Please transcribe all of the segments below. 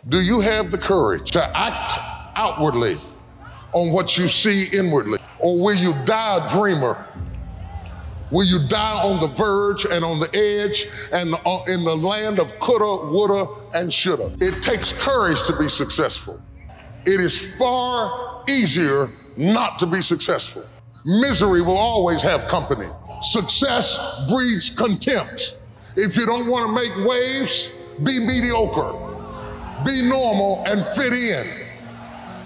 Do you have the courage to act outwardly on what you see inwardly? Or will you die a dreamer? Will you die on the verge and on the edge and in the land of coulda, woulda, and shoulda? It takes courage to be successful. It is far easier not to be successful. Misery will always have company. Success breeds contempt. If you don't want to make waves, be mediocre. Be normal and fit in.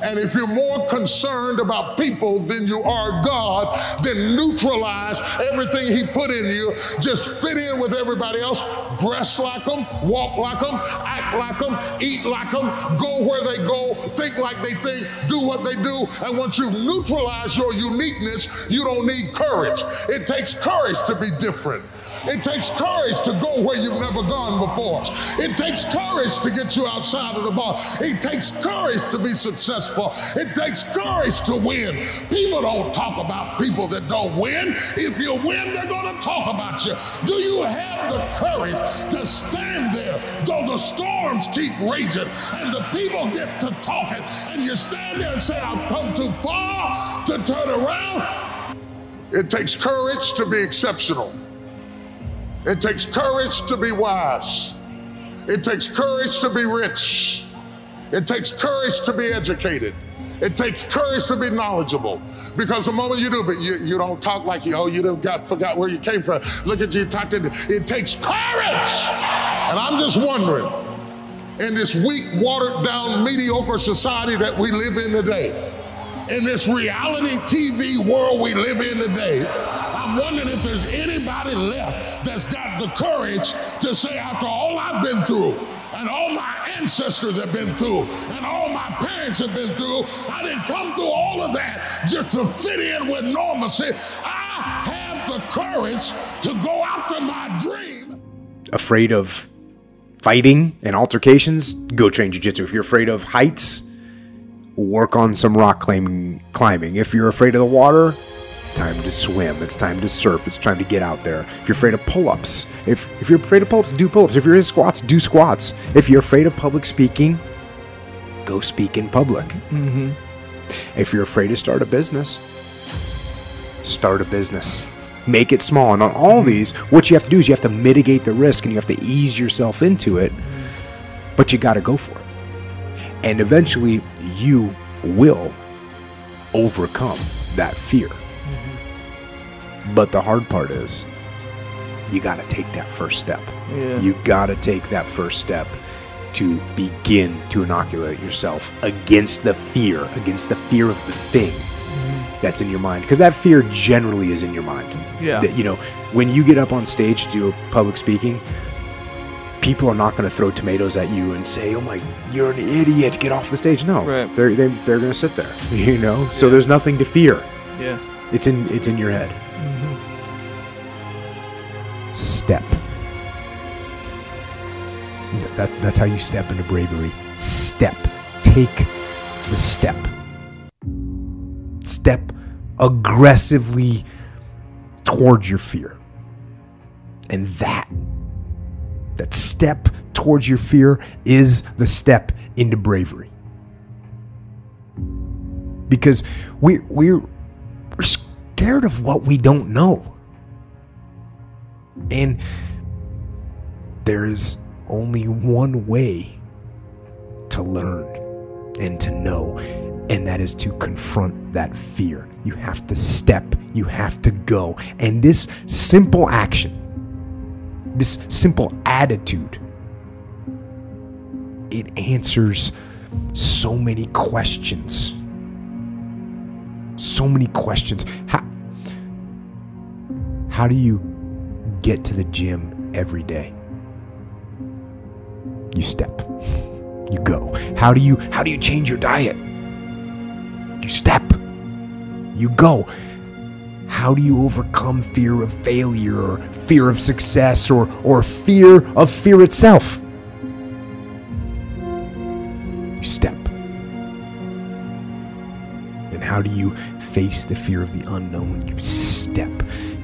And if you're more concerned about people than you are God, then neutralize everything He put in you. Just fit in with everybody else. Dress like them, walk like them, act like them, eat like them, go where they go, think like they think, do what they do. And once you neutralize your uniqueness, you don't need courage. It takes courage to be different. It takes courage to go where you've never gone before. It takes courage to get you outside of the box. It takes courage to be successful. It takes courage to win. People don't talk about people that don't win. If you win, they're going to talk about you. Do you have the courage to stand there though the storms keep raging and the people get to talking and you stand there and say, I've come too far to turn around? It takes courage to be exceptional. It takes courage to be wise. It takes courage to be rich. It takes courage to be educated. It takes courage to be knowledgeable. Because the moment you do, but you don't talk like you forgot where you came from. Look at you, it takes courage. And I'm just wondering, in this weak, watered down, mediocre society that we live in today, in this reality TV world we live in today, I'm wondering if there's anybody left that's got the courage to say, after all I've been through, and all my ancestors have been through, and all my parents have been through, I didn't come through all of that just to fit in with normalcy. I have the courage to go after my dream. Afraid of fighting and altercations? Go train jiu-jitsu. If you're afraid of heights, work on some rock climbing. If you're afraid of the water, time to swim. It's time to surf. It's time to get out there. If you're afraid of pull-ups, if you're afraid of pull-ups, do pull-ups. If you're in squats, do squats. If you're afraid of public speaking, go speak in public. Mm-hmm. If you're afraid to start a business, start a business. Make it small. And on all these, what you have to do is you have to mitigate the risk and you have to ease yourself into it, but you got to go for it. And eventually you will overcome that fear. But the hard part is you got to take that first step. Yeah. You got to take that first step to begin to inoculate yourself against the fear of the thing that's in your mind. Because that fear generally is in your mind. Yeah. When you get up on stage to do public speaking, people are not going to throw tomatoes at you and say, "Oh my, you're an idiot, get off the stage." No, right. They're going to sit there. So there's nothing to fear. Yeah. It's in your head. Step. That's how you step into bravery. Step. Take the step. Step aggressively towards your fear. And that step towards your fear is the step into bravery. Because we're scared of what we don't know. And there is only one way to learn and to know, and that is to confront that fear. You have to step, you have to go. And this simple action, this simple attitude, it answers so many questions. So many questions. How do you get to the gym every day? You step. You go. How do you change your diet? You step. You go. How do you overcome fear of failure or fear of success or fear of fear itself? You step. And how do you face the fear of the unknown? You step.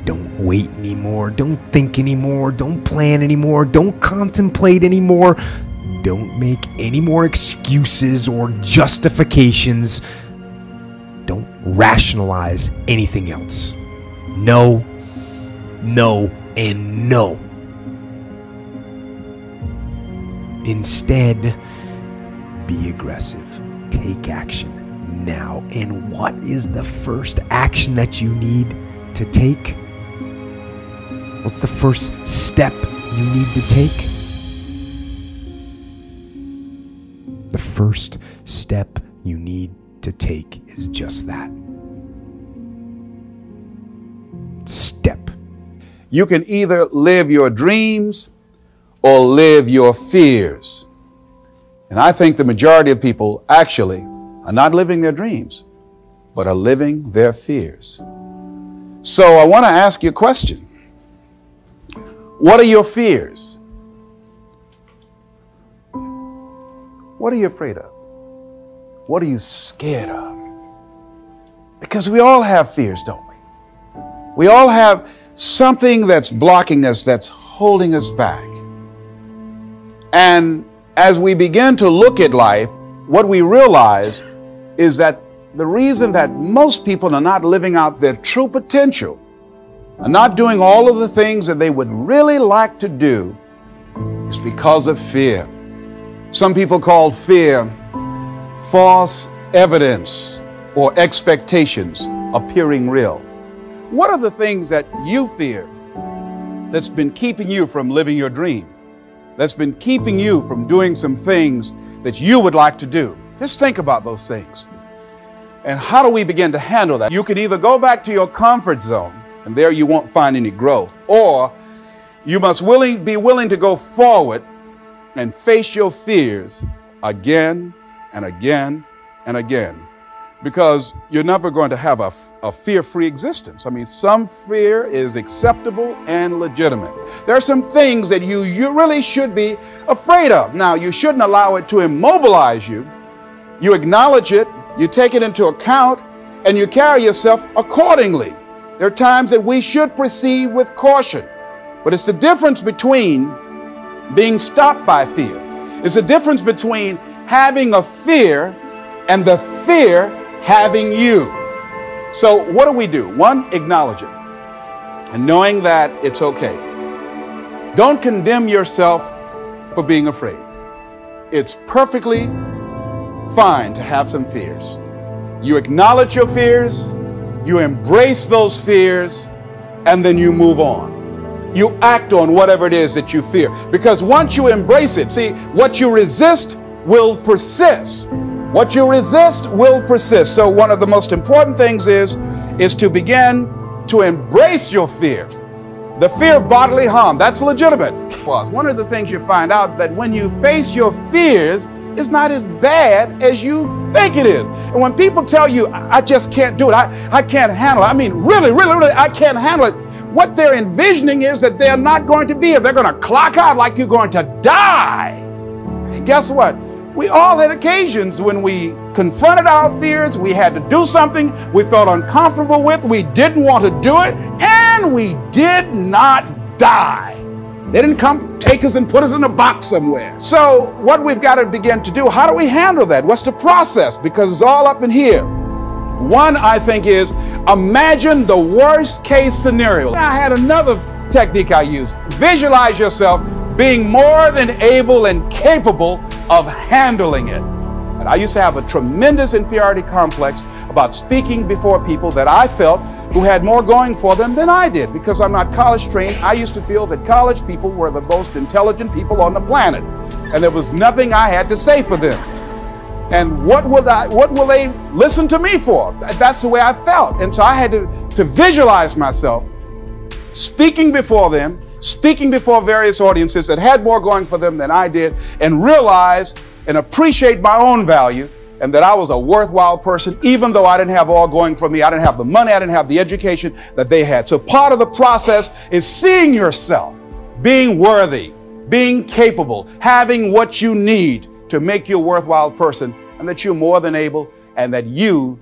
Don't wait anymore. Don't think anymore. Don't plan anymore. Don't contemplate anymore. Don't make any more excuses or justifications. Don't rationalize anything else. No, no, and no. Instead, be aggressive. Take action now. And what is the first action that you need to take? What's the first step you need to take? The first step you need to take is just that. Step. You can either live your dreams or live your fears. And I think the majority of people actually are not living their dreams, but are living their fears. So I want to ask you a question. What are your fears? What are you afraid of? What are you scared of? Because we all have fears, don't we? We all have something that's blocking us, that's holding us back. And as we begin to look at life, what we realize is that the reason that most people are not living out their true potential, are not doing all of the things that they would really like to do, is because of fear. Some people call fear false evidence or expectations appearing real. What are the things that you fear that's been keeping you from living your dream? That's been keeping you from doing some things that you would like to do? Just think about those things. And how do we begin to handle that? You can either go back to your comfort zone, and there you won't find any growth, or you must be willing to go forward and face your fears again and again and again, because you're never going to have a fear-free existence. I mean, some fear is acceptable and legitimate. There are some things that you really should be afraid of. Now, you shouldn't allow it to immobilize you. You acknowledge it, you take it into account, and you carry yourself accordingly. There are times that we should proceed with caution, but it's the difference between being stopped by fear. It's the difference between having a fear and the fear having you. So what do? One, acknowledge it, and knowing that it's okay. Don't condemn yourself for being afraid. It's perfectly fine to have some fears. You acknowledge your fears, you embrace those fears, and then you move on. You act on whatever it is that you fear. Because once you embrace it, see, what you resist will persist. What you resist will persist. So one of the most important things is to begin to embrace your fear. The fear of bodily harm, that's legitimate. Well, one of the things you find out that when you face your fears, it's not as bad as you think it is. And when people tell you, I just can't do it, I can't handle it, I mean, really, I can't handle it, what they're envisioning is that they're not going to be here. They're going to clock out like you're going to die. And guess what? We all had occasions when we confronted our fears, we had to do something we felt uncomfortable with, we didn't want to do it, and we did not die. They didn't come take us and put us in a box somewhere. So what we've got to begin to do, how do we handle that? What's the process? Because it's all up in here. One, I think, is imagine the worst case scenario. I had another technique I used. Visualize yourself being more than able and capable of handling it. And I used to have a tremendous inferiority complex about speaking before people that I felt who had more going for them than I did. Because I'm not college trained, I used to feel that college people were the most intelligent people on the planet, and there was nothing I had to say for them. And what will they listen to me for? That's the way I felt. And so I had to visualize myself speaking before them, speaking before various audiences that had more going for them than I did, and realize and appreciate my own value, and that I was a worthwhile person, even though I didn't have all going for me. I didn't have the money, I didn't have the education that they had. So part of the process is seeing yourself being worthy, being capable, having what you need to make you a worthwhile person, and that you're more than able, and that you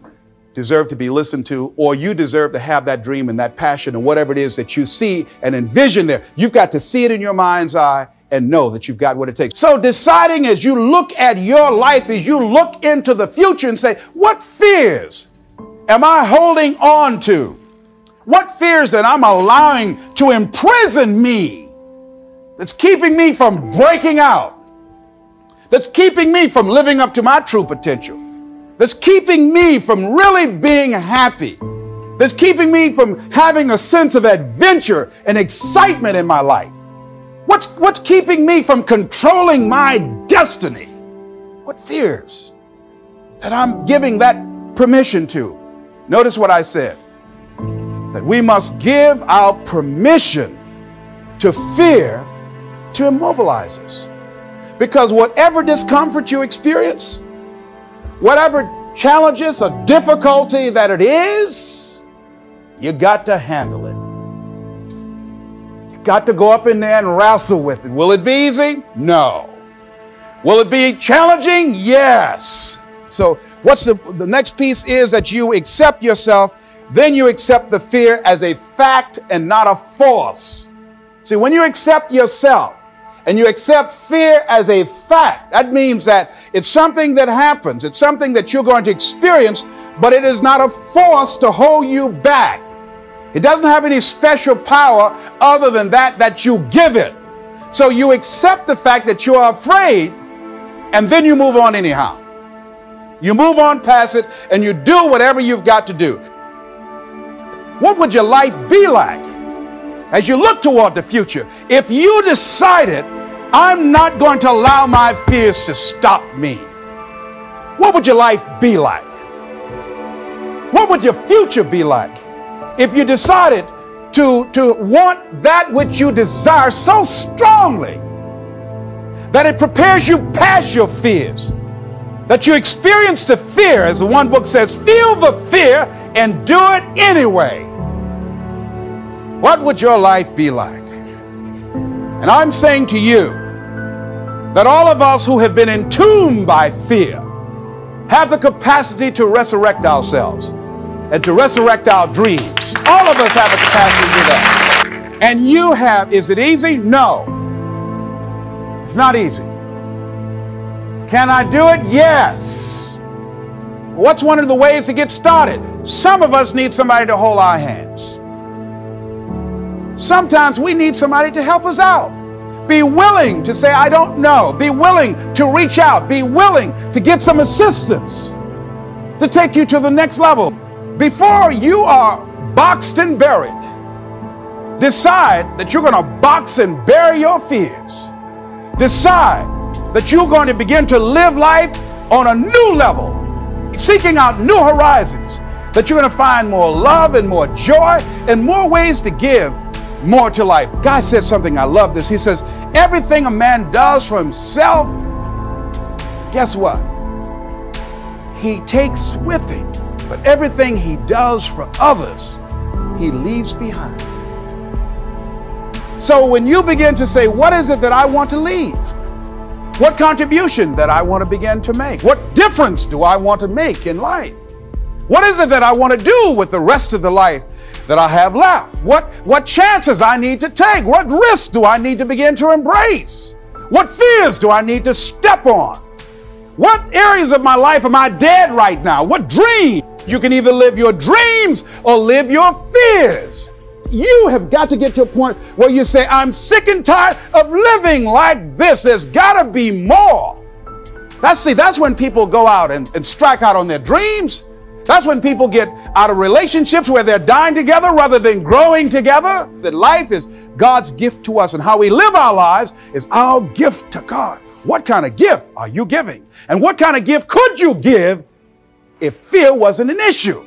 deserve to be listened to, or you deserve to have that dream and that passion and whatever it is that you see and envision there. You've got to see it in your mind's eye and know that you've got what it takes. So deciding as you look at your life, as you look into the future and say, what fears am I holding on to? What fears that I'm allowing to imprison me, that's keeping me from breaking out, that's keeping me from living up to my true potential, that's keeping me from really being happy, that's keeping me from having a sense of adventure and excitement in my life? What's keeping me from controlling my destiny? What fears that I'm giving that permission to? Notice what I said, that we must give our permission to fear to immobilize us. Because whatever discomfort you experience, whatever challenges or difficulty that it is, you got to handle it. Got to go up in there and wrestle with it. Will it be easy? No. Will it be challenging? Yes. So what's the next piece is that you accept yourself, then you accept the fear as a fact and not a force. See, when you accept yourself and you accept fear as a fact, that means that it's something that happens. It's something that you're going to experience, but it is not a force to hold you back. It doesn't have any special power other than that you give it. So you accept the fact that you're afraid, and then you move on anyhow. You move on past it, and you do whatever you've got to do. What would your life be like as you look toward the future if you decided, I'm not going to allow my fears to stop me? What would your life be like? What would your future be like if you decided to want that which you desire so strongly that it prepares you past your fears, that you experience the fear, as the one book says, feel the fear and do it anyway? What would your life be like? And I'm saying to you that all of us who have been entombed by fear have the capacity to resurrect ourselves and to resurrect our dreams. All of us have a capacity to do that. And you have. Is it easy? No. It's not easy. Can I do it? Yes. What's one of the ways to get started? Some of us need somebody to hold our hands. Sometimes we need somebody to help us out. Be willing to say, I don't know. Be willing to reach out. Be willing to get some assistance to take you to the next level. Before you are boxed and buried, decide that you're going to box and bury your fears. Decide that you're going to begin to live life on a new level, seeking out new horizons, that you're going to find more love and more joy and more ways to give more to life. God said something, I love this. He says, everything a man does for himself, guess what? He takes with him. But everything he does for others, he leaves behind. So when you begin to say, what is it that I want to leave? What contribution that I want to begin to make? What difference do I want to make in life? What is it that I want to do with the rest of the life that I have left? What chances I need to take? What risks do I need to begin to embrace? What fears do I need to step on? What areas of my life am I dead right now? What dreams? You can either live your dreams or live your fears. You have got to get to a point where you say, I'm sick and tired of living like this. There's got to be more. That's when people go out and strike out on their dreams. That's when people get out of relationships where they're dying together rather than growing together. That life is God's gift to us, and how we live our lives is our gift to God. What kind of gift are you giving? And what kind of gift could you give if fear wasn't an issue?